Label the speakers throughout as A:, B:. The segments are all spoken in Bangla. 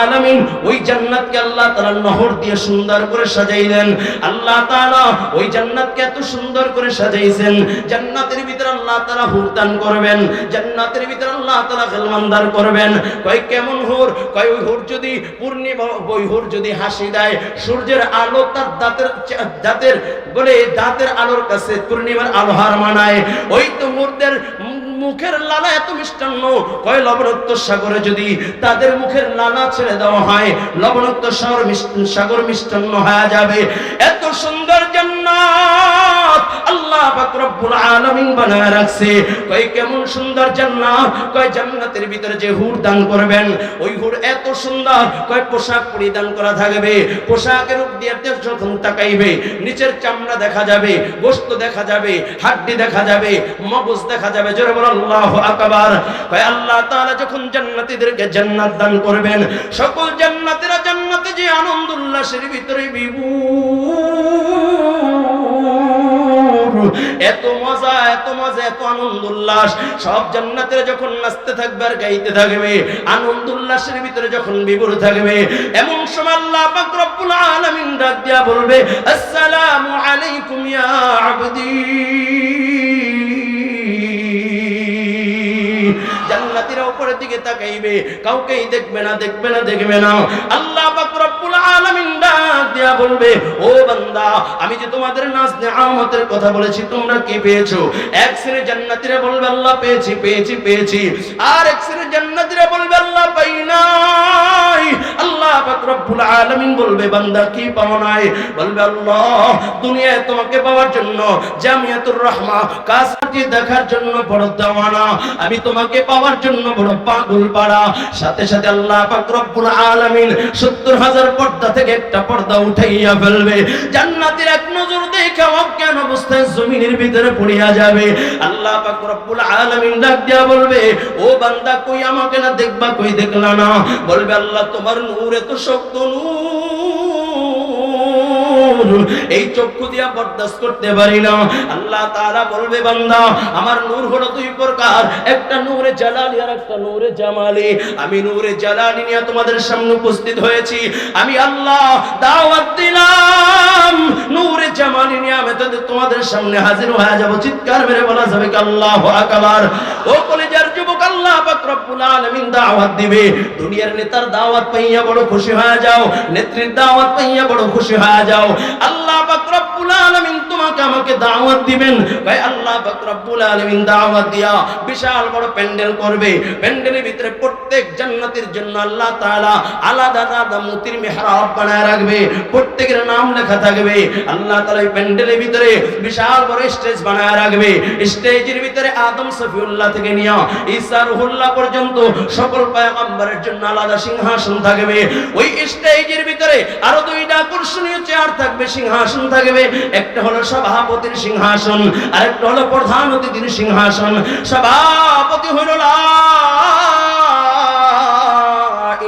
A: আলামিন ওই জান্নাতকে আল্লাহ তাআলা নহর দিয়ে সুন্দর করে সাজাইলেন। আল্লাহ তাআলা ওই জান্নাতকে এত সুন্দর করে সাজাইছেন, জান্নাতের ভিতরে আল্লাহ তাআলা হুর দান করবেন, জান্নাতের ভিতরে আল্লাহ তাআলা খেলমান দান করবেন। কয় কেমন হুর? কয় ওই হুর যদি পূর্ণিমা, ওই হুর যদি হাসি দেয়, সূর্যের আলো তার দাঁতের আলোর কাছে পূর্ণিমার আলো হার মানায়। ওই তো হুরদের মুখের লালা এত মিষ্টান্ন, কয় লবণাক্ত সাগরে যদি তাদের মুখের লালা ছেড়ে দেওয়া হয়, লবণাক্ত সাগর মিষ্টান্ন হয়ে যাবে। এত সুন্দর জান্নাত আল্লাহ পাক রব্বুল আলামিন বানায় রাখছে। কয় কেমন সুন্দর জান্নাত? কয় জান্নাতের ভিতরে যে হুর দান করবেন, ওই হুর এত সুন্দর, কয় পোশাক পরিধান করা থাকবে, পোশাকের উপর দিয়ে যখন তাকাইবে নিচের চামড়া দেখা যাবে, গোশত দেখা যাবে, হাড্ডি দেখা যাবে, মগজ দেখা যাবে। জোরে বলো আল্লাহু আকবার। কয় আল্লাহ তাআলা যখন জান্নাতীদেরকে জান্নাত দান করবেন, সকল জান্নাতীরা জান্নাতে যে আনন্দ উল্লাসের ভিতরে এত মজা, এত মজা, এত আনন্দ উল্লাস। সব জান্নাতীরা যখন নাচতে থাকবে আর গাইতে থাকবে, আনন্দ উল্লাসের ভিতরে যখন বিভোর থাকবে, এমন সময় আল্লাহ পাক রব্বুল আলামিন ডাক দিয়া বলবে, আসসালামু আলাইকুম ইয়া আবদি। জান্নাতীরা উপরের দিকে তাকাইবে, কাউকেই দেখবে না, দেখবে না, দেখবে না। আল্লাহ পাক রব্বুল আলামিন ডাক দিয়া বলবে, ও বান্দা, আমি যে তোমাদের নাজ নিয়ামতের কথা বলেছি, তোমরা কি পেয়েছো? এক শ্রেণীর জান্নাতীরা বলবে, আল্লাহ পেয়েছি, পেয়েছি, পেয়েছি। আর এক শ্রেণীর জান্নাতীরা বলবে, আল্লাহ পাই নাই। আল্লাহ পাক রব্বুল আলামিন বলবে, বান্দা কি পাও নাই? বলবে, আল্লাহ দুনিয়ায় তোমাকে পাওয়ার জন্য জামিয়াতুর রাহমা কাজটি দেখার জন্য বড় দেওয়ানা, আমি তোমাকে পাওয়ার জন্য বড় পাগল পাড়া। সাথে সাথে আল্লাহ পাক রব্বুল আলামিন ৭০,০০০ পর্দা থেকে একটা পর্দা উঠাইয়া ফেলবে। জান্নাতের এক নজর দেখে অজ্ঞান অবস্থায় জমিনের ভিতরে পড়িয়া যাবে। আল্লাহ পাক রব্বুল আলামিন ডাক দিয়া বলবে, ও বান্দা কই আমাকে না দেখবা? কই দেখলা না? বলবে, আল্লাহ তোমার নূর এত শক্ত নূর, এই চক্ষু দিয়া বরদাস্ত করতে পারি না। আল্লাহ তাআলা বলবে, বান্দা আমার নূর হলো দুই প্রকার, একটা নূরে জালালি আর একটা নূরে জামালি। আমি নূরে জালালি নিয়ে তোমাদের সামনে উপস্থিত হয়েছি, আমি আল্লাহ দাওয়াত দিলাম নূরে জামালি নিয়ে আমি তোমাদের সামনে হাজির হয়ে যাব। চিৎকার মেরে বলা যাবে কি আল্লাহু আকবার? ও কলিজার যুবক, আল্লাহ পাক রব্বুল আলামিন দাওয়াত দিবে। দুনিয়ার নেতার দাওয়াত পাইয়া বড় খুশি হয়ে যাও, নেত্রীর দাওয়াত পাইয়া বড় খুশি হয়ে যাও। আল্লাহ পাক রব্বুল আলামিন তোমাকে আমাকে দাওয়াত দিবেন। ভাই আল্লাহ পাক রব্বুল আলামিন দাওয়াত দিয়া বিশাল বড় প্যান্ডেল করবে। প্যান্ডেলের ভিতরে প্রত্যেক জান্নাতের জন্য আল্লাহ তাআলা আলাদা আলাদা মুতির মিহরাব বানায় রাখবে, প্রত্যেকের নাম লেখা থাকবে। আল্লাহ তাআলা এই প্যান্ডেলের ভিতরে বিশাল বড় স্টেজ বানায় রাখবে। স্টেজের ভিতরে আদম সফিউল্লাহ থেকে নিয়া ঈসা রুহুল্লাহ পর্যন্ত সকল পয়গম্বরের জন্য আলাদা সিংহাসন থাকবে। ওই স্টেজের ভিতরে আরো দুইটা আকর্ষণীয় চেয়ার থাকবে, সিংহাসন থাকবে। একটা হলো সভাপতির সিংহাসন, আর একটা হলো প্রধান অতিথির সিংহাসন। সভাপতি হলো লা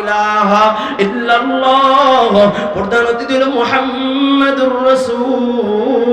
A: ইলাহা ইল্লাল্লাহ, প্রধান অতিথি হলো মুহাম্মাদুর রাসূলুল্লাহ।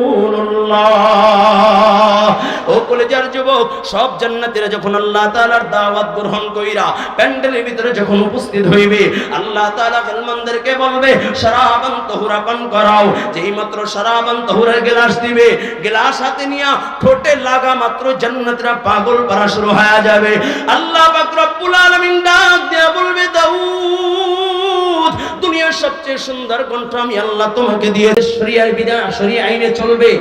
A: ও কলেজার যুবক, সব জান্নাতীরা যখন আল্লাহ তাআলার দাওয়াত গ্রহণ কইরা প্যান্ডেলের ভিতরে যখন উপস্থিত হইবে, আল্লাহ তাআলা মুসলমানদেরকে বলবে, শরাবান তাহুরা পান করাও। যেই মাত্র শরাবান তাহুরের গ্লাস দিবে, গ্লাস হাতে নিয়া ঠোঁটে লাগা মাত্র জান্নাতীরা পাগল পারা শুরু হয়ে যাবে। আল্লাহ পাক রব্বুল আলামিন ডাক দিয়া বলবে, দাউদ, দুনিয়ার সবচেয়ে সুন্দর কণ্ঠ আমি আল্লাহ তোমাকে দিয়ে শরিয়ার বিধান, শরিয়া আইনে চলবে,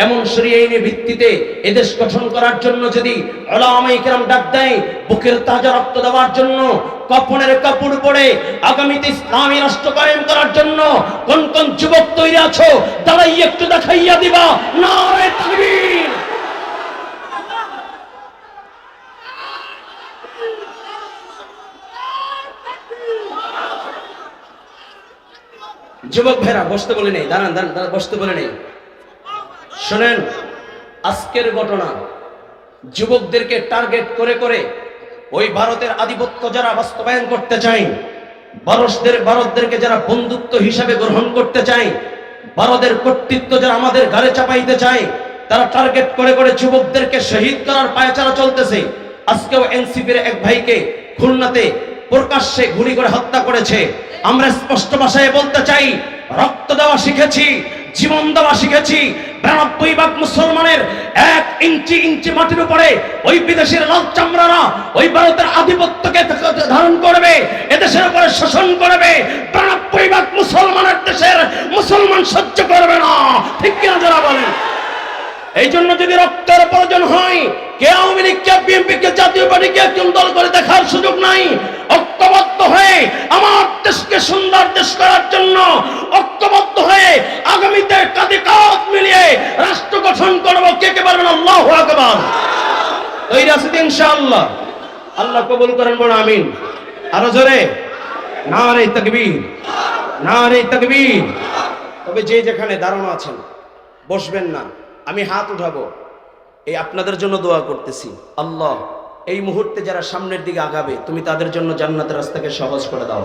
A: এমন শরিয়া আইনের ভিত্তিতে এদেশ গঠন করার জন্য যদি উলামায়ে কেরাম ডাক দেয়, বুকের তাজা রক্ত দেওয়ার জন্য, কাপড়ের কাপড় পরে আগামীতে ইসলামী রাষ্ট্র কায়েম করার জন্য কোন কোন যুবক তৈরি আছো? দাঁড়াই একটু দেখাইয়া দিবা নারে তাকবীর। যুবক ভাইরা বসতে বলে নেই, দাঁড়ান দাঁড়ান, বসতে বলে নেই। শোনেন, আজকের ঘটনা যুবকদেরকে টার্গেট করে করে ওই ভারতের আধিপত্য যারা বাস্তবায়ন করতে চায়, ভারতদেরকে যারা বন্ধুত্ব হিসাবে গ্রহণ করতে চায়, ভারতের কর্তৃত্ব যারা আমাদের ঘাড়ে চাপাইতে চায়, তারা টার্গেট করে করে যুবকদেরকে শহীদ করার পায়চারা চলতেছে। আজকেও এনসিপির এক ভাইকে খুলনাতে প্রকাশ্যে গুলি করে হত্যা করেছে। আমরা স্পষ্ট ভাষায় বলতে চাই, রক্ত দেওয়া শিখেছি, জীবন দেওয়া শিখেছি। 92 ভাগ মুসলমানের 1 ইঞ্চি মাটির উপরে ওই বিদেশের লাল চামড়ারা ওই ভারতের আধিপত্যকে ধারণ করবে, এদেশের উপরে শোষণ করবে। 92 ভাগ মুসলমানের দেশের মুসলমান সহ্য করবে না, ঠিক কিনা যারা বলেন? এই জন্য যদি রক্তের প্রয়োজন হয়, কে আওয়ামী লীগ, কে বিএনপি, কে জাতীয় পার্টিকে একজন দল করে দেখার সুযোগ নাই। ঐক্যবদ্ধ হয়ে আমার দেশকে সুন্দর দেশ করার জন্য ঐক্যবদ্ধ হয়ে আগামীতে কাঁধে কাঁধ মিলিয়ে রাষ্ট্র গঠন করবো। কে কে পারবেন? আল্লাহু আকবার। তৈরি আছি তো ইনশাআল্লাহ? আল্লাহ কবুল করেন, বড় আমিন। আরো জোরে নারে তাকবীর, নারে তাকবীর। তবে যে যেখানে দাঁড়ানো আছেন বসবেন না, আমি হাত উঠাবো, এই আপনাদের জন্য দোয়া করতেছি। আল্লাহ, এই মুহূর্তে যারা সামনের দিকে আগাবে তুমি তাদের জন্য জান্নাতের রাস্তাকে সহজ করে দাও।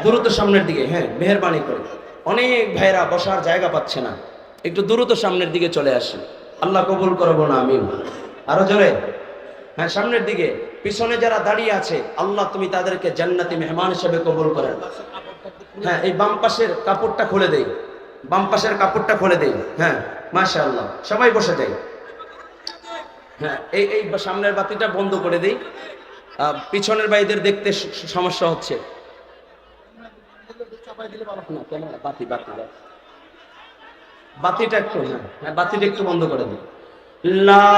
A: দ্রুত সামনের দিকে, হ্যাঁ মেহেরবানি করে। অনেক ভাইরা বসার জায়গা পাচ্ছে না, একটু দ্রুত সামনের দিকে চলে আসে। আল্লাহ কবুল করবো না আমিন। আরো জোরে, হ্যাঁ সামনের দিকে। পিছনে যারা দাঁড়িয়ে আছে আল্লাহ তুমি তাদেরকে জান্নাতি মেহমান হিসেবে কবুল করেন। হ্যাঁ এই বাম পাশের কাপড়টা খুলে দেই, বাম পাশের কাপড়টা খুলে দেই। হ্যাঁ মাশাআল্লাহ, সবাই বসে যাই। হ্যাঁ এই সামনের বাতিটা বন্ধ করে দেই, পিছনের ভাইদের দেখতে সমস্যা হচ্ছে। বাতিটা একটু, হ্যাঁ বাতিটা একটু বন্ধ করে দিই। লা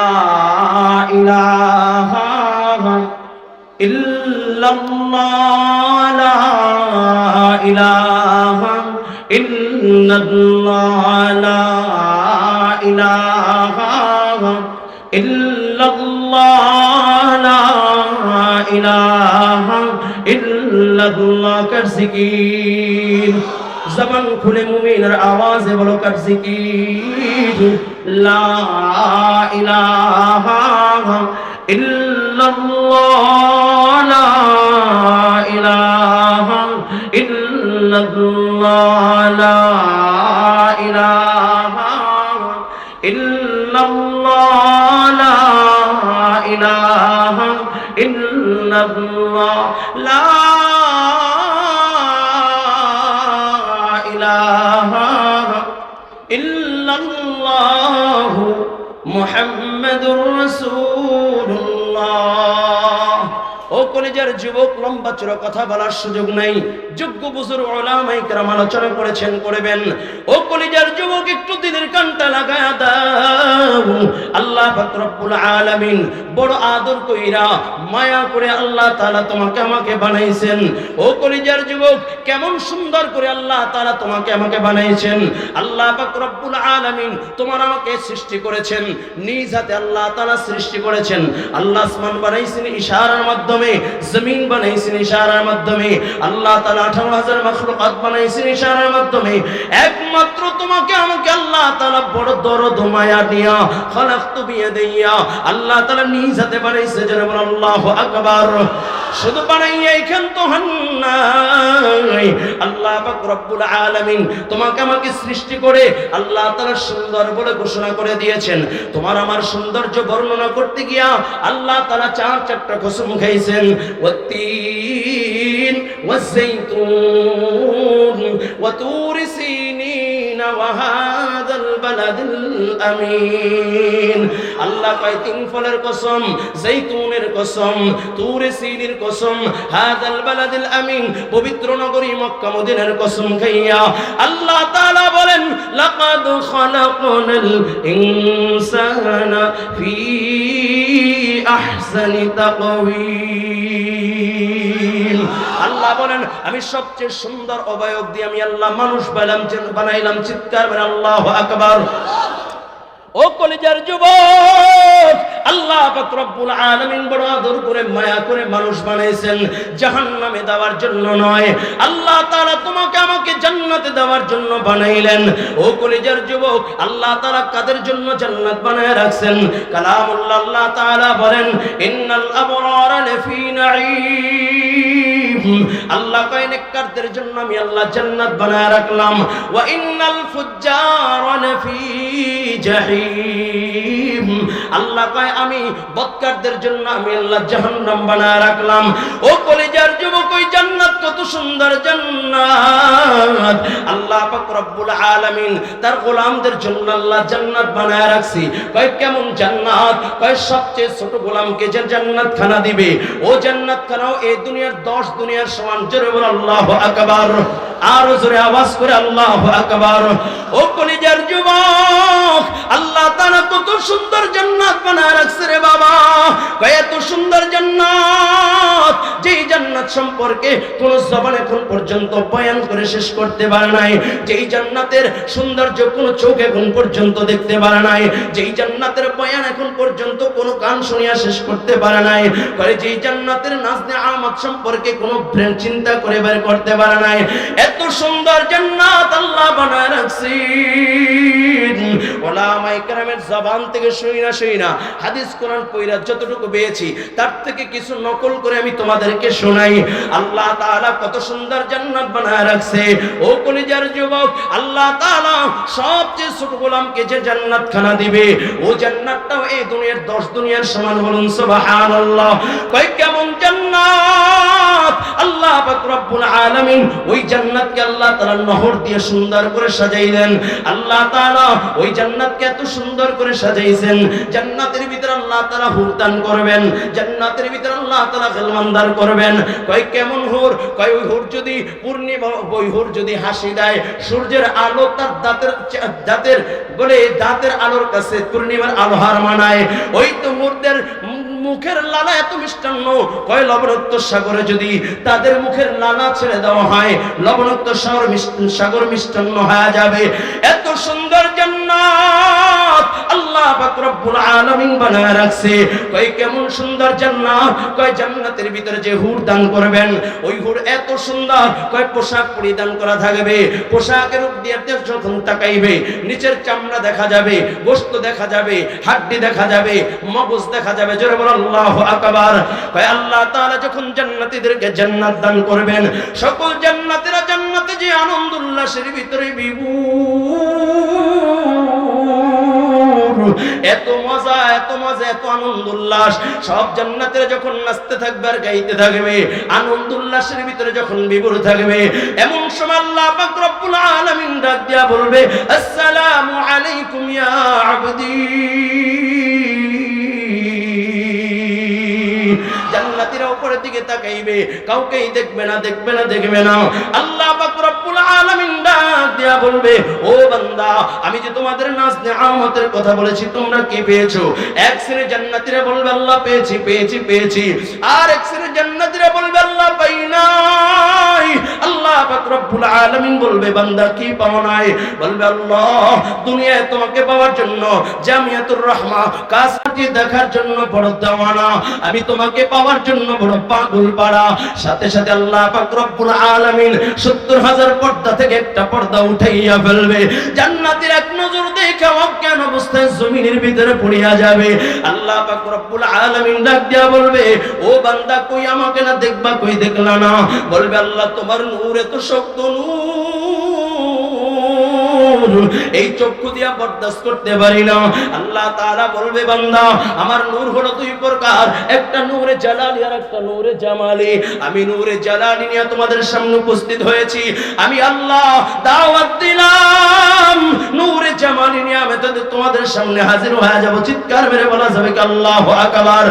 A: ইলাহা ইল্লাল্লাহ, লা ইলাহা ইল্লাল্লাহ, লা ইলাহা ইল্লাল্লাহ, লা ইলাহা ইল্লাল্লাহ। কর জিকির, জবান খুলে মুমিনের আওয়াজে বলো কর জিকির। লা ইলাহা ইল্লাল্লাহ, লা ইলাহা ইল্লাল্লাহ, লা ইলাহা ইল্লাল্লাহ, লা ইলাহা ইল্লাল্লাহ, লা ইলাহা ইল্লাল্লাহ মুহাম্মাদুর রাসূলুল্লাহ। ও কলেজের যুবক, লম্বা চড়া কথা বলার সুযোগ নাই, যোগ্য বুজুর্গ উলামায়ে কেরাম আলোচনা করেছেন, করবেন। ও কলেজের যুবক, একটু দিলের কানটা লাগায়া দাও। আল্লাহ পাক রব্বুল আলামিন বড় আদর কইরা মায়া করে আল্লাহ তাআলা তোমাকে আমাকে বানাইছেন। ও কলেজের যুবক, কেমন সুন্দর করে আল্লাহ তাআলা তোমাকে আমাকে বানাইছেন। আল্লাহ পাক রব্বুল আলামিন তোমার আমাকে সৃষ্টি করেছেন, নিজ হাতে আল্লাহ তাআলা সৃষ্টি করেছেন। আল্লাহ আসমান বানাইছেন ইশারার মাধ্যমে, জমিন বানাইছেন ইশারার মাধ্যমে, আল্লাহ তাআলা 18,000 মাখলুকাত বানাইছেন ইশারার মাধ্যমে। একমাত্র তোমাকে আমাকে আল্লাহ তাআলা বড় দরদ মায়া দিয়া খলাকতু বিয়াদিয়া, আল্লাহ তাআলা নিজ হাতে বানাইছে। যারা বলেন আল্লাহু আকবার। শুধু বানাইয়া এইখান তো হন নাই, আল্লাহ পাক রব্বুল আলামিন তোমাকে আমাকে সৃষ্টি করে আল্লাহ তাআলা সুন্দর বলে ঘোষণা করে দিয়েছেন। তোমার আমার সৌন্দর্য বর্ণনা করতে গিয়া আল্লাহ তাআলা 4টা কসম খাইছেন। ওয়াত্তিন ওয়াযাইতুন ওয়া তুরি সিনিন ওয়া হাযাল বালাদিল আমিন। আল্লাহ কয় 3 ফলের কসম, জৈতুনের কসম, তুরে সিনির কসম, হাযাল বালাদিল আমিন, পবিত্র নগরী মক্কা মদিনার কসম খাইয়া আল্লাহ তাআলা বলেন লাকাদ খালাকনাল ইনসানা ফি আহসানি তাকওয়িম। আল্লাহ বলেন আমি সবচেয়ে সুন্দর অবয়ব দিয়ে আমি আল্লাহ মানুষ বানাইলাম। চিৎকার করে আল্লাহু আকবার। ও কলিজার যুবক, আল্লাহ পাক রব্বুল আলামিন বড় আদর করে মায়া করে মানুষ বানাইছেন জাহান্নামে দেওয়ার জন্য নয়। আল্লাহ তাআলা তোমাকে আমাকে জান্নাতে দেওয়ার জন্য বানাইলেন। ও কলিজার যুবক, আল্লাহ তাআলা কাদের জন্য জান্নাত বানায় রাখছেন? কালামুল্লাহ, আল্লাহ তাআলা বলেন ইন্নাল আবরারা লাফি নাঈম। আল্লাহ কয় নেককারদের জন্য আমি আল্লাহ জান্নাত বানায় রাখলাম। ওয়া ইন্নাল ফুজ্জারা লাফি জাহিম। আল্লাহ কয় আমি বদকারদের জন্য আমি আল্লাহ জাহান্নাম বানায় রাখলাম। ও কলিজার যুবক, ওই জান্নাত কত সুন্দর জান্নাত, আল্লাহ পাক রব্বুল আলামিন তার গোলামদের জন্য আল্লাহ জান্নাত বানায় রাখছি। কয় কেমন জান্নাত? কয় সবচেয়ে ছোট গোলামকে যে জান্নাত খানা দিবে, ও জান্নাত খানাও এই দুনিয়ার 10 দুনিয়ার সমান। জোরে বল আল্লাহু আকবার, আরো জোরে আওয়াজ করে আল্লাহু আকবার। ও কলিজার যুবক, আল্লাহ তাআলা কত সুন্দর জান্নাত বানায় রাখছে রে বাবা। কয় এত সুন্দর জান্নাত, যেই জান্নাত সম্পর্কে কোন জবান এখন পর্যন্ত বয়ান করে শেষ করতে পারে নাই, যেই জান্নাতের সৌন্দর্য কোন চোখ এখন পর্যন্ত দেখতে পারে নাই, যেই জান্নাতের বয়ান এখন পর্যন্ত কোন কান শুনিয়া শেষ করতে পারে নাই, কয় যেই জান্নাতের নাজনে আমত সম্পর্কে কোন ব্রেন চিন্তা করে বের করতে পারে নাই, এত সুন্দর জান্নাত আল্লাহ বানায় রাখছি। ওলামায়ে কেরামের জবান থেকে শুইনা হাদিস কোরআন পড়া যতটুকু পেয়েছি তার থেকে কিছু নকল করে আমি তোমাদেরকে শোনাই। আল্লাহ তাআলা কত সুন্দর জান্নাত বানায় রাখছে। ও কলিজার যুবক, আল্লাহ তাআলা সবচেয়ে ছোট গোলামকে যে জান্নাত খানা দিবে, ও জান্নাতটাও এই দুনিয়ার 10 দুনিয়ার সমান। বলুন সুবহানাল্লাহ। কয় কেমন জান্নাত? আল্লাহ পাক রব্বুল আলামিন ওই জান্নাতকে আল্লাহ তাআলা নহর দিয়ে সুন্দর করে সাজাইলেন। আল্লাহ তাআলা ওই জান্নাতকে এত সুন্দর করে সাজাইছেন, জান্নাতের ভিতরে আল্লাহ তাআলা হুর দান করবেন, জান্নাতের ভিতরে আল্লাহ তাআলা গলমান দান করবেন। কয় কেমন হুর? কয় ওই হুর যদি পূর্ণিমা, ওই হুর যদি হাসি দেয়, সূর্যের আলো তার দাঁতের আলোর কাছে পূর্ণিমার আলো হার মানায়। ওই তো হুরদের মুখের লালা এত মিষ্টান্ন, কয় লবণাক্ত সাগরে যদি তাদের মুখের লালা ছেড়ে দেওয়া হয়, লবণাক্ত সাগর মিষ্টান্ন হয়ে যাবে। এত সুন্দর জান্নাত আল্লাহ পাক রব্বুল আলামিন বানায় রাখছে। কয় কেমন সুন্দর জান্নাত? কয় জান্নাতের ভিতরে যে হুর দান করবেন, ওই হুর এত সুন্দর, কয় পোশাক পরিধান করা থাকবে, পোশাকের উপর দিয়ে যখন তাকাইবে নিচের চামড়া দেখা যাবে, গোশত দেখা যাবে, হাড্ডি দেখা যাবে, মগজ দেখা যাবে। জোরে বল আল্লাহু আকবার। কয় আল্লাহ তাআলা যখন জান্নাতীদেরকে জান্নাত দান করবেন, সকল জান্নাতীরা জান্নাতে যে আনন্দ উল্লাসের ভিতরে বিভোর, এত মজা এত মজা এত আনন্দ উল্লাস। সব জান্নাতীরা যখন নাচতে থাকবে আর গাইতে থাকবে, আনন্দ উল্লাসের ভিতরে যখন বিভোর থাকবে, এমন সময় আল্লাহ পাক রব্বুল আলামিন ডাক দিয়া বলবে, আসসালামু আলাইকুম ইয়া আবদি। জান্নাতীরা উপরের দিকে তাকাইবে, কাউকেই দেখবে না। আল্লাহ পাক রব্বুল আলামিন ডাক দিয়া বলবে, ও বান্দা, আমি যে তোমাদের নাজ নিয়ামতের কথা বলেছি তোমরা কি পেয়েছো? এক শ্রেণীর জান্নাতীরা বলবে আল্লাহ পেয়েছি। আর এক শ্রেণীর জান্নাতীরা বলবে আল্লাহ পাই নাই। আল্লাহ পাক রব্বুল আলামিন বলবে, বান্দা কি পাও নাই? বলবে আল্লাহ দুনিয়ায় তোমাকে পাওয়ার জন্য জামিয়াতুর রাহমা কাছে দেখার জন্য বড় দেওয়ানা, আমি তোমাকে পাওয়ার জন্য বড় পাগল পাড়া। সাথে সাথে আল্লাহ পাক রব্বুল আলামিন 70,000 পর্দা থেকে একটা পর্দা উঠাইয়া ফেলবে। জান্নাতের এক নজর দেখে অজ্ঞান অবস্থায় জমিনের ভিতরে পড়িয়া যাবে। আল্লাহ পাক রব্বুল আলামিন ডাক দিয়া বলবে, ও বান্দা কই আমাকে না দেখবা, কই দেখলা না? বলবে আল্লাহ তোমার নূর এত শক্ত নূর, এই চক্ষু দিয়া বরদাস্ত করতে পারি না। আল্লাহ তাআলা বলবে, বান্দা আমার নূর হলো দুই প্রকার, একটা নূরে জালালি আর একটা নূরে জামালি। আমি নূরে জালালি নিয়ে তোমাদের সামনে উপস্থিত হয়েছি, আমি আল্লাহ দাওয়াত দিলাম নূরে জামালি নিয়ে আমি তোমাদের সামনে হাজির হয়ে যাব। চিৎকার মেরে বলা যাবে কি আল্লাহু আকবার।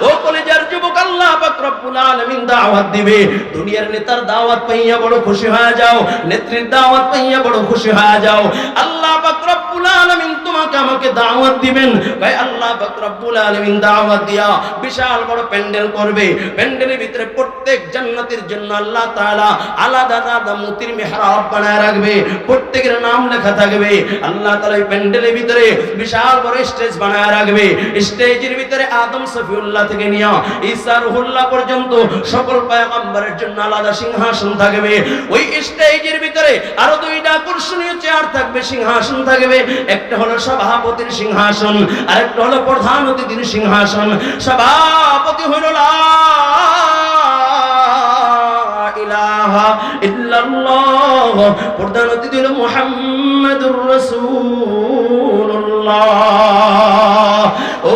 A: ও কলিজার যুবক, আল্লাহ পাক রব্বুল আলামিন দাওয়াত দিবে। দুনিয়ার নেতার দাওয়াত পাইয়া বড় খুশি হয়ে যাও, নেত্রীর দাওয়াত পাইয়া বড় খুশি হয়ে যাও। আল্লাহ পাক রব্বুল আলামিন তোমাকে আমাকে দাওয়াত দিবেন। ভাই আল্লাহ পাক রব্বুল আলামিন দাওয়াত দিয়া বিশাল বড় প্যান্ডেল করবে। প্যান্ডেলের ভিতরে প্রত্যেক জান্নাতের জন্য আল্লাহ তাআলা আলাদা আলাদা মুতির মিহরাব বানায় রাখবে, প্রত্যেকের নাম লেখা থাকবে। আল্লাহ তাআলা এই প্যান্ডেলের ভিতরে বিশাল বড় স্টেজ বানায় রাখবে। স্টেজের ভিতরে আদম সফিউল্লাহ থেকে নিয়া ঈসা রুহুল্লাহ পর্যন্ত সকল পয়গম্বরের জন্য আলাদা সিংহাসন থাকবে। ওই স্টেজের ভিতরে আরো দুইটা আকর্ষণীয় চেয়ার থাকবে, সিংহাসন থাকবে। একটা হলো সভাপতির সিংহাসন, আর একটা হলো প্রধান অতিথির সিংহাসন। সভাপতি হলো লা ইলাহা ইল্লাল্লাহ, প্রধান অতিথি হলো মুহাম্মাদুর রাসূলুল্লাহ। ও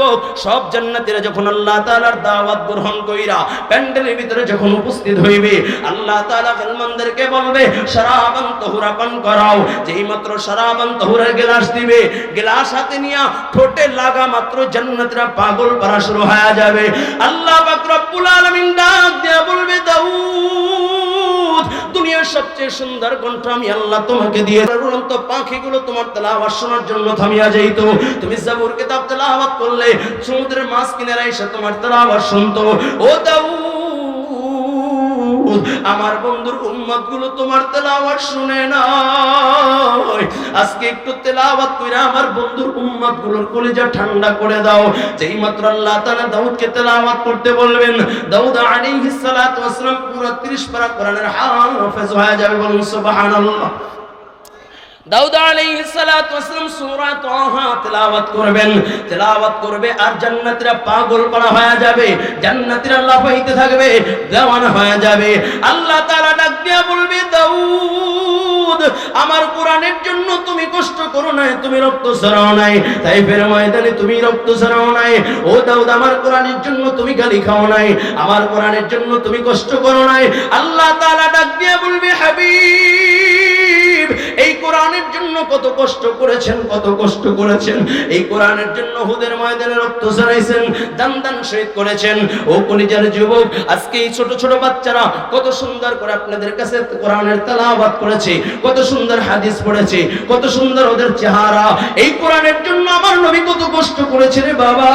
A: যুবক সব জান্নাতীরা যখন আল্লাহ তাআলার দাওয়াত গ্রহণ কইরা প্যান্ডেলের ভিতরে যখন উপস্থিত হইবে, আল্লাহ তাআলা মুসলমানদেরকে বলবে শরাবান তাহুরা পান করাও। যেই মাত্র শরাবান তাহুরের গ্লাস দিবে, গ্লাস হাতে নিয়া ঠোঁটে লাগা মাত্র জান্নাতীরা পাগল পারা শুরু হয়ে যাবে। আল্লাহ পাক রব্বুল আলামিন ডাক দিয়া বলবে, দাউদ দুনিয়ার সবচেয়ে সুন্দর কণ্ঠ আমি আল্লাহ তোমাকে দিয়ে, উড়ন্ত পাখিগুলো তোমার তেলাওয়াত শোনার জন্য থামিয়া যাইতো। তুমি জাবুর কিতাব তেলাওয়াত করলে সমুদ্রের মাছ কিনারে এসে তোমার তেলাওয়াত শুনতো। ও দাউদ, আমার বন্ধুর উম্মত গুলো তোমার তেলাওয়াত শুনে না, আজকে একটু তেলাওয়াত কইরা আমার বন্ধুর উম্মত গুলোর কলিজা ঠান্ডা করে দাও। যেই মাত্র আল্লাহ তাআলা দাউদকে তেলাওয়াত করতে বলবেন, দাউদ আলাইহিস সালাতু ওয়াস সালাম পুরো 30 পারা কোরআনের হাফেজ হয়ে যাবে। বলুন সুবহানাল্লাহ। দাউদ আলাইহিস সালাতু ওয়াস সালাম সূরা তাহা তেলাওয়াত করবেন, তেলাওয়াত করবে আর জান্নাতীরা পাগল পারা হয়ে যাবে, জান্নাতীরা লাফাইতে থাকবে, দেওয়ানা হয়ে যাবে। আল্লাহ তাআলা ডাক দিয়া বলবে, দাউদ আমার কোরআনের জন্য তুমি কষ্ট করো নাই, তুমি রক্ত ঝরাও নাই, তাইফের ময়দানে তুমি রক্ত ঝরাও নাই। ও দাউদ আমার কোরআনের জন্য তুমি গালি খাও নাই, আমার কোরআনের জন্য তুমি কষ্ট করো নাই। আল্লাহ তাআলা ডাক দিয়া বলবে, হাবিব এই কোরআনের জন্য কত কষ্ট করেছেন, কত কষ্ট করেছেন, এই কোরআনের জন্য হুদের ময়দানে রক্ত ঝরাইছেন, দান দান শহীদ করেছেন। ও কলিজার যুবক, আজকে এই ছোট ছোট বাচ্চারা কত সুন্দর করে আপনাদের কাছে কোরআনের তেলাওয়াত করেছে, কত সুন্দর হাদিস পড়েছে, কত সুন্দর ওদের চেহারা। এই কোরআনের জন্য আমার নবী কত কষ্ট করেছে রে বাবা,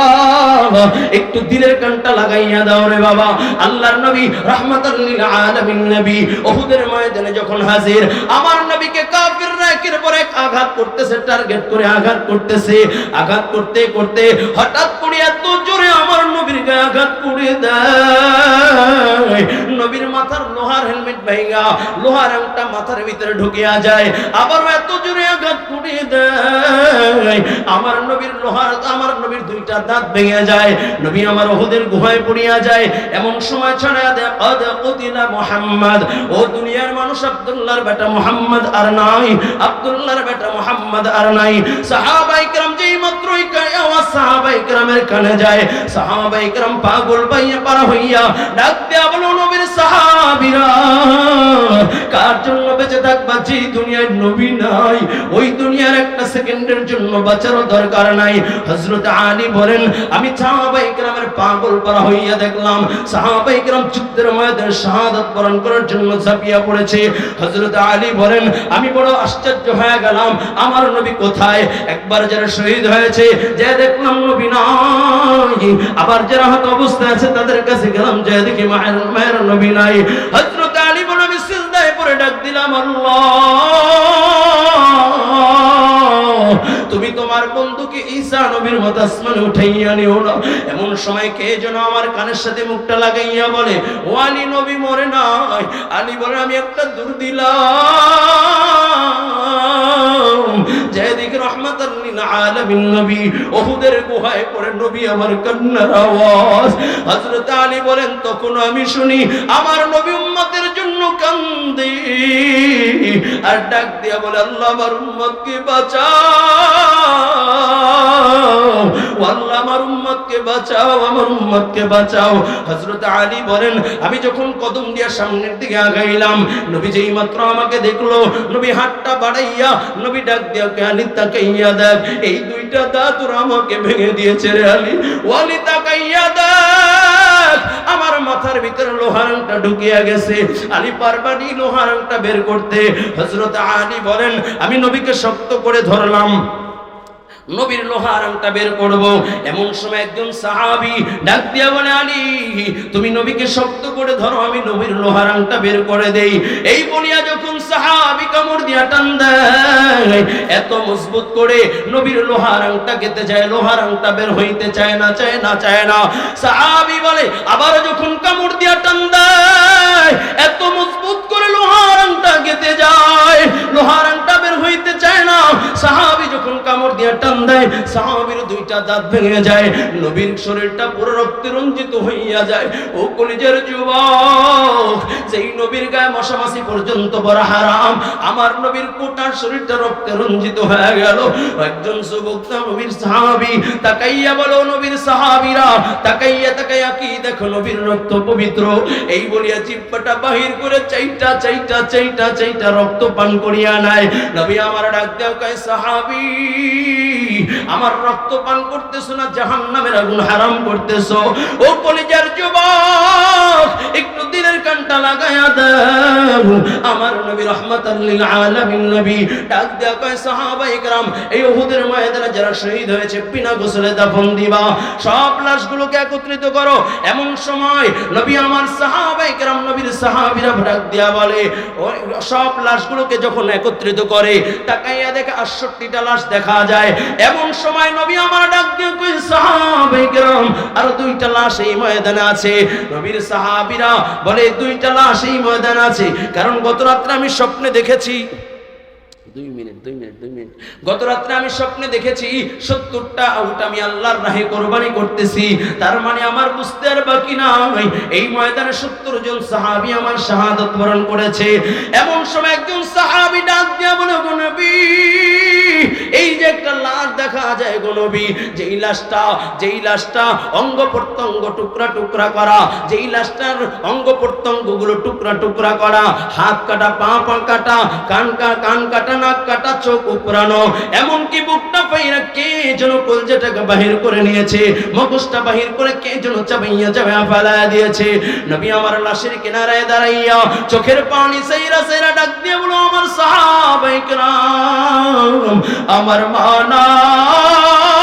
A: একটু দিলের কানটা লাগাইয়া দাও রে বাবা। আল্লাহর নবী রাহমাতাল লিল আলামিন নবী উহুদের ময়দানে যখন হাজির, আমার নবীকে কাফিররা একের পর এক আঘাত করতেছে, টার্গেট করে আঘাত করতেছে, আঘাত করতে করতে হঠাৎ করে এত জোরে আমার নবীর গায়ে আঘাত করে দেয়, নবীর মাথার লোহার হেলমেট ভাঙা, লোহার আংটা মাথার ভিতরে ঢুকিয়া যায়, আবার এত জোরে আঘাত করে দেয় আমার নবীর নবীর দুইটা দাঁত ভেঙে যায়, নবী আমার উহুদের গুহায় পড়িয়া যায়। এমন সময় ছড়ায়া দেয়, কদ কুতিলা মুহাম্মদ, ও দুনিয়ার মানুষ আব্দুল্লাহর বেটা মুহাম্মদ আর নাই, আব্দুল্লাহর বেটা মুহাম্মদ আর নাই। সাহাবায়ে কেরাম যেই মাত্রই আওয়াজ সাহাবায়ে কেরামের কানে যায়, সাহাবায়ে কেরাম পাগল পারা হইয়া ডাক দেয়া বলো, নবীর সাহাবীরা কার জন্য বেঁচে থাকবা? যে দুনিয়ায় নবী নাই, ওই দুনিয়ার একটা সেকেন্ডের জন্য বাঁচারও দরকার নাই। হযরত আলী বলেন, আমি সাহাবায়ে কেরামের পাগল পারা হইয়া দেখলাম সাহাবায়ে কেরাম যুদ্ধের ময়দানে শাহাদাত বরণ করার জন্য ঝাঁপিয়া পড়েছে। হযরত আলী বলেন, আমি বড় আশ্চর্য হয়ে গেলাম, আমার নবী কোথায়? একবার যারা শহীদ হয়েছে যে দেখলাম নবী নাই, আবার যারা হত অবস্থায় আছে তাদের কাছে গেলাম, যে দেখি মায়ের নবী নাই। হযরত আলী বলেন, আমি সিজদায় পড়ে ডাক দিলাম, আল্লাহ তুমি তোমার বন্ধুকে ঈসা নবীর মত আসমানে উঠাইয়া নিও না। এমন সময় কে যেন আমার কানের সাথে মুখটা লাগাইয়া বলে, ও আলী নবী মরে নাই। আলী বলে, আমি একটা দূর দিলাম, যেদিকে রহমাতাল লিল আলামিন নবী উহুদের গুহায় পড়ে নবী আমার কান্নার আওয়াজ। হযরত আলী বলেন, তখন আমি শুনি আমার নবী উম্মতের জন্য কান্দে আর ডাক দিয়া বলে, আল্লাহ আমার উম্মতকে বাঁচাও, আল্লাহ আমার উম্মতকে বাঁচাও, আমার উম্মতকে বাঁচাও। হযরত আলী বলেন, আমি যখন কদম দিয়া সামনের দিকে আগাইলাম, নবী যেই মাত্র আমাকে দেখলো, নবী হাতটা বাড়াইয়া নবী ডাক দিয়া, আলী তাকাইয়া দেখ, এই দুইটা দাঁত ওরা আমাকে ভেঙে দিয়েছে রে আলী, ওয়ালি তাকাইয়া দেখ আমার মাথার ভিতরে লোহার আংটা ঢুকিয়া গেছে। আলী পারবানি লোহার আংটা বের করতে। হযরত আলী বলেন, আমি নবীকে শক্ত করে ধরলাম, নবীর লোহার আংটা বের করব। এমন সময় একজন সাহাবী ডাক দিয়া বলে, আলী তুমি নবীকে শক্ত করে ধরো, আমি নবীর লোহার আংটা বের করে দেই। এই বলিয়া যখন সাহাবী কামড় দিয়া টান দেয়, এত মজবুত করে নবীর লোহার আংটা কেটে যায়, লোহার আংটা বের হইতে চায় না, চায় না, চায় না। সাহাবী বলে, আবার যখন কামড় দিয়া টান দেয়, এত মজবুত করে লোহার আংটা কেটে যায়, লোহার আংটা বের হইতে চায় না। সাহাবী যখন কামড় দিয়া টান দেয়, সাহাবীর দুইটা দাঁত ভেঙে যায়, নবীর শরীরটা পুরো রক্তে রঞ্জিত হইয়া যায়। ও কলিজার যুবক, যেই নবীর গায়ে মশামাছি পর্যন্ত বড় হারাম, আমার নবীর গোটা শরীরটা রক্তে রঞ্জিত হয়ে গেল। একজন যুবক নবীর সাহাবী তাকাইয়া বলো, নবীর সাহাবীরা তাকাইয়া তাকাইয়া কি দেখো নবীর রক্ত পবিত্র। এই বলিয়া জিহ্বাটা বাহির করে চাইটা চাইটা চাইটা চাইটা রক্ত পান করিয়া নাই। নবী আমার ডাক দেও কয়, সাহাবী আমার রক্ত পান করতেছো না জাহান্নামের আগুন হারাম করতেছো? ও কলিজার যুবক, একটু দিনের কানটা লাগায়া দাও। আমার নবী রাহমাতাল লিল আলামিন নবী ডাক দেয়া কয়, সাহাবায়ে কেরাম এই উহুদের ময়দানে যারা শহীদ হয়েছে বিনা গোসলে দাফন দিবা, সব লাশগুলোকে একত্রিত করো। এমন সময় নবী আমার সাহাবায়ে কেরাম নবীর সাহাবীরা ডাক দেয়া বলে, ওই সব লাশগুলোকে যখন একত্রিত করে তাকাইয়া দেখে 68টা লাশ দেখা যায়। এমন সময় নবী আমার ডাক দিয়ে কই, সাহাবায়ে কেরাম আর 2টা লাশ এই ময়দানে আছে। নবীর সাহাবীরা বলে 2টা লাশ এই ময়দানে আছে, কারণ গত রাতে আমি স্বপ্নে দেখেছি। 2 মিনিট গত রাতে আমি স্বপ্নে দেখেছি 70টা উট আমি আল্লাহর রাহে কুরবানি করতেছি। তার মানে আমার বুঝতে আর বাকি নাই, এই ময়দানে 70 জন সাহাবী আমার শাহাদাত বরণ করেছে। এমন সময় একজন সাহাবী ডাক দিয়া বলে, গো নবী এই যে একটা লাশ দেখা যায় গো নবী, যেই লাশটা অঙ্গ প্রত্যঙ্গ টুকরা টুকরা করা, যেই লাশটার অঙ্গ প্রত্যঙ্গগুলো টুকরা টুকরা করা, হাত কাটা পা কাটা কান কাটা নাক কাটা চোখ উপরানো, এমনকি বুকটা পাইরা কে যেন কলজাটাকে বাহির করে নিয়েছে, মগজটা বাহির করে কে যেন চাবাইয়া ফেলায়া দিয়েছে। নবী আমার লাশের কিনারায় দাঁড়াইয়া চোখের পানি সাইরা সাইরা ডাক দিয়ে বলো, আমার সাহাবায়ে কেরাম আমার মা নাই,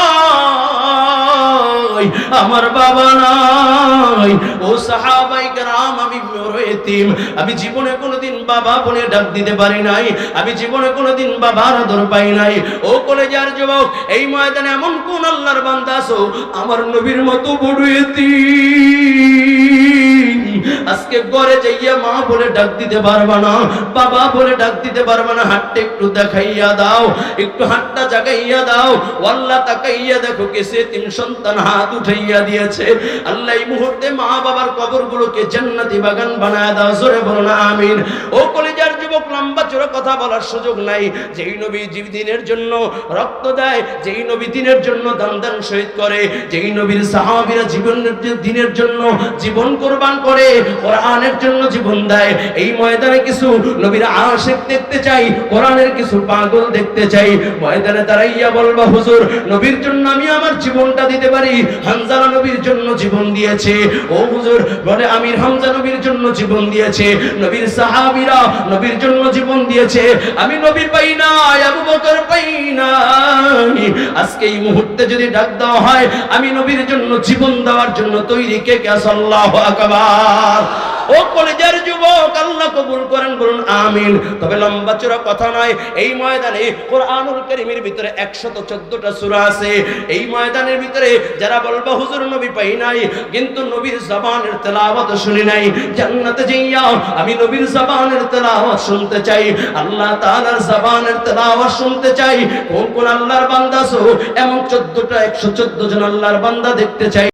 A: আমার বাবা নাই। ও সাহাবায়ে কেরাম আমি এতিম, আমি জীবনে কোনোদিন বাবা বলে ডাক দিতে পারি নাই, আমি জীবনে কোনোদিন বাবার আদর পাই নাই। ও কলেজার যুবক, এই ময়দানে এমন কোন আল্লাহর বান্দা আছো আমার নবীর মতো বড় এতিম, আজকে ঘরে যাইয়া মা বলে ডাক দিতে পারবা না, বাবা বলে ডাক দিতে পারবা না, হাতটা একটু দেখাইয়া দাও, একটু হাতটা জাগাইয়া দাও। আল্লাহ তাকাইয়া দেখো কেসে এতিম সন্তান হাত উঠাইয়া দিয়েছে। আল্লাহ এই মুহূর্তে মা বাবার কবরগুলোকে জান্নাতি বাগান বানায় দাও, জোরে বলো না আমিন। ও কলিজার যুবক, লম্বা চড়া কথা বলার সুযোগ নাই। যেই নবী দিনের জন্য রক্ত দেয়, যেই নবী দিনের জন্য দান শহীদ করে, যেই নবীর সাহাবীরা দিনের জন্য জীবন কুরবান করে, কোরআনের জন্য জীবন দেয়। এই ময়দানে কিছু নবীর আশিক দেখতে চাই, কোরআনের কিছু পাগল দেখতে চাই। ময়দানে দাঁড়াইয়া বলবা, হুজুর নবীর জন্য আমি আমার জীবনটা দিতে পারি। হামজা নবীর জন্য জীবন দিয়েছে। ও হুজুর বলে, আমির হামজা নবীর জন্য জীবন দিয়েছে, নবীর সাহাবীরা নবীর জন্য জীবন দিয়েছে। আমি নবী পাই না, আবু বকর পাই না। আজকে এই মুহূর্তে যদি ডাক দেওয়া হয়, আমি নবীর জন্য জীবন দেওয়ার জন্য তৈরি। কে কে আছে? আল্লাহু আকবার। ও কলেজার যুবক, আল্লাহ কবুল করেন, বলুন আমিন। তবে লম্বা চড়া কথা নয়, এই ময়দানে কোরআনুল কারীমের ভিতরে 114টা সূরা আছে। এই ময়দানের ভিতরে যারা বলবা হুজুর নবী পাই নাই, কিন্তু নবীর জবানের তেলাওয়াত শুনি নাই, জান্নাতে যাইয়া আমি নবীর জবানের তেলাওয়াত শুনতে চাই, আল্লাহ তাআলার জবানের তেলাওয়াত শুনতে চাই। কোন কোন আল্লাহর বান্দা আছো এমন 114 জন আল্লাহর বান্দা দেখতে চাই।